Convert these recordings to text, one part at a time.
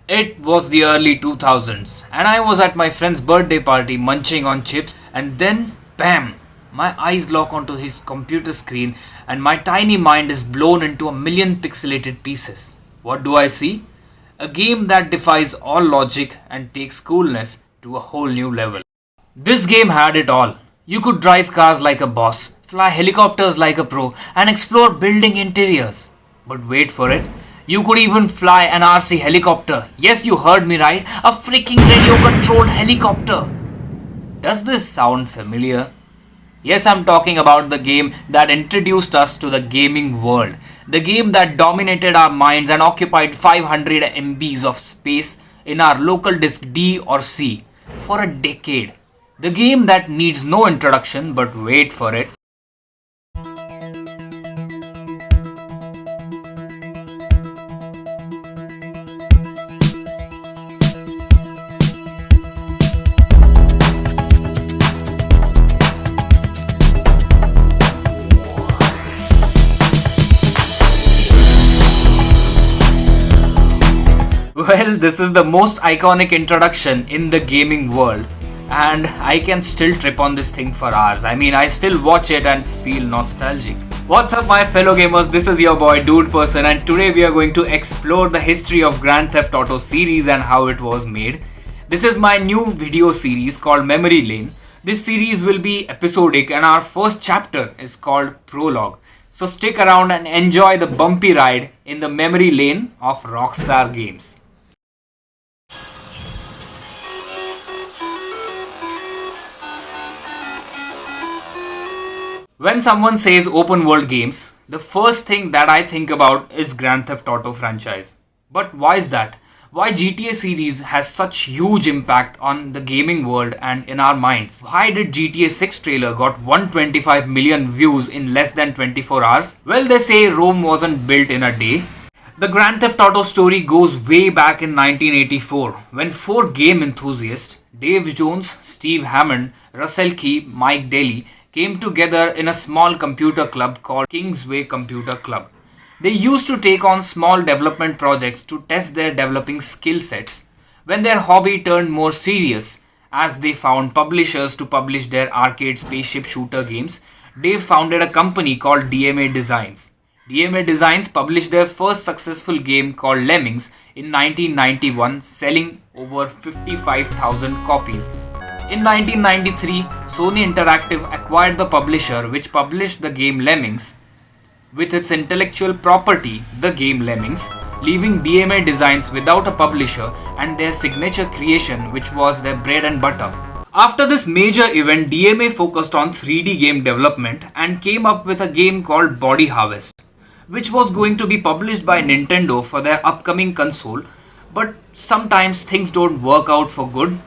It was the early 2000s, and I was at my friend's birthday party munching on chips, and then, bam! My eyes lock onto his computer screen, and my tiny mind is blown into a million pixelated pieces. What do I see? A game that defies all logic and takes coolness to a whole new level. This game had it all. You could drive cars like a boss, fly helicopters like a pro, and explore building interiors. But wait for it. You could even fly an RC helicopter. Yes, you heard me right. A freaking radio controlled helicopter. Does this sound familiar? Yes, I'm talking about the game that introduced us to the gaming world. The game that dominated our minds and occupied 500 MBs of space in our local disk D or C for a decade. The game that needs no introduction, but wait for it. Well, this is the most iconic introduction in the gaming world, and I can still trip on this thing for hours. I still watch it and feel nostalgic. What's up, my fellow gamers? This is your boy Dude Person, and today we are going to explore the history of Grand Theft Auto series and how it was made. This is my new video series called Memory Lane. This series will be episodic, and our first chapter is called Prologue. So stick around and enjoy the bumpy ride in the memory lane of Rockstar Games. When someone says open world games, the first thing that I think about is Grand Theft Auto franchise. But why is that? Why GTA series has such huge impact on the gaming world and in our minds? Why did GTA 6 trailer got 125 million views in less than 24 hours? Well, they say Rome wasn't built in a day. The Grand Theft Auto story goes way back in 1984 when four game enthusiasts, Dave Jones, Steve Hammond, Russell Key, Mike Daly, came together in a small computer club called Kingsway Computer Club. They used to take on small development projects to test their developing skill sets. When their hobby turned more serious, as they found publishers to publish their arcade spaceship shooter games, Dave founded a company called DMA Designs. DMA Designs published their first successful game called Lemmings in 1991, selling over 55,000 copies. In 1993, Sony Interactive acquired the publisher which published the game Lemmings with its intellectual property, the game Lemmings, leaving DMA Designs without a publisher and their signature creation which was their bread and butter. After this major event, DMA focused on 3D game development and came up with a game called Body Harvest, which was going to be published by Nintendo for their upcoming console, but sometimes things don't work out for good.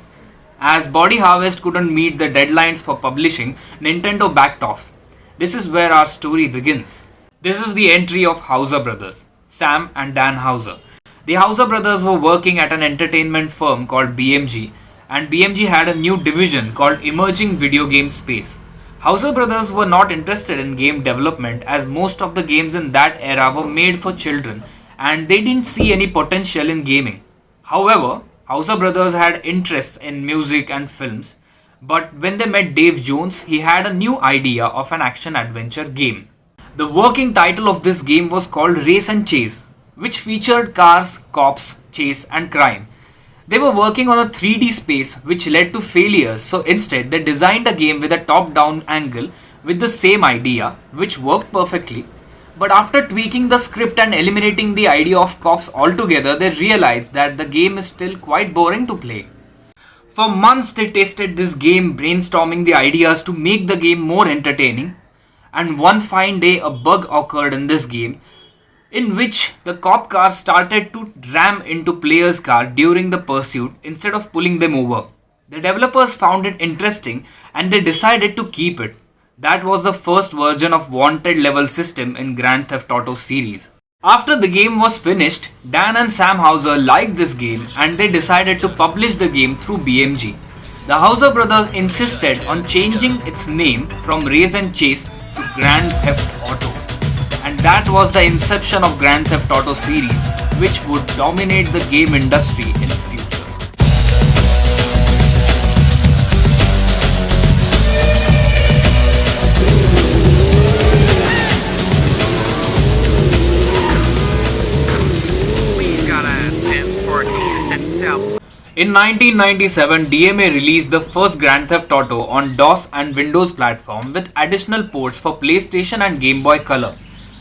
As Body Harvest couldn't meet the deadlines for publishing, Nintendo backed off. This is where our story begins. This is the entry of Hauser brothers, Sam and Dan Hauser. The Hauser brothers were working at an entertainment firm called BMG, and BMG had a new division called Emerging Video Game Space. Hauser brothers were not interested in game development as most of the games in that era were made for children and they didn't see any potential in gaming. However, Hauser brothers had interests in music and films, but when they met Dave Jones, he had a new idea of an action-adventure game. The working title of this game was called Race and Chase, which featured cars, cops, chase and crime. They were working on a 3D space which led to failures, so instead they designed a game with a top-down angle with the same idea, which worked perfectly. But after tweaking the script and eliminating the idea of cops altogether, they realized that the game is still quite boring to play. For months they tested this game, brainstorming the ideas to make the game more entertaining. And one fine day a bug occurred in this game in which the cop cars started to ram into players' car during the pursuit instead of pulling them over. The developers found it interesting and they decided to keep it. That was the first version of wanted level system in Grand Theft Auto series. After the game was finished, Dan and Sam Hauser liked this game and they decided to publish the game through BMG. The Hauser brothers insisted on changing its name from Race and Chase to Grand Theft Auto. And that was the inception of Grand Theft Auto series, which would dominate the game industry in the future. In 1997, DMA released the first Grand Theft Auto on DOS and Windows platform with additional ports for PlayStation and Game Boy Color.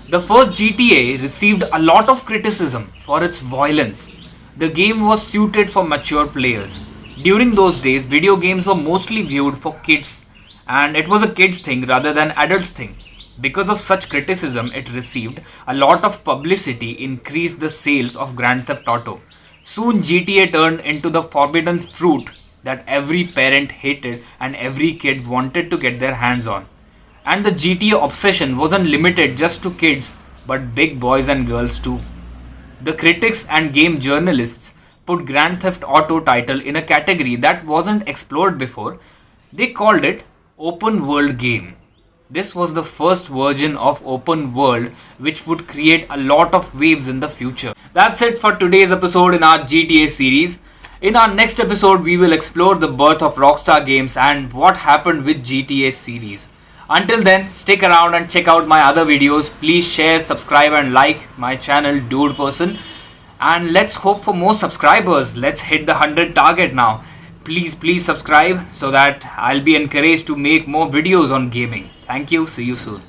The first GTA received a lot of criticism for its violence. The game was suited for mature players. During those days, video games were mostly viewed for kids, and it was a kids thing rather than adults thing. Because of such criticism it received, a lot of publicity increased the sales of Grand Theft Auto. Soon GTA turned into the forbidden fruit that every parent hated and every kid wanted to get their hands on. And the GTA obsession wasn't limited just to kids but big boys and girls too. The critics and game journalists put Grand Theft Auto title in a category that wasn't explored before. They called it open world game. This was the first version of open world which would create a lot of waves in the future. That's it for today's episode in our GTA series. In our next episode, we will explore the birth of Rockstar Games and what happened with GTA series. Until then, stick around and check out my other videos. Please share, subscribe and like my channel Dude Person. And let's hope for more subscribers. Let's hit the 100 target now. Please subscribe so that I'll be encouraged to make more videos on gaming. Thank you. See you soon.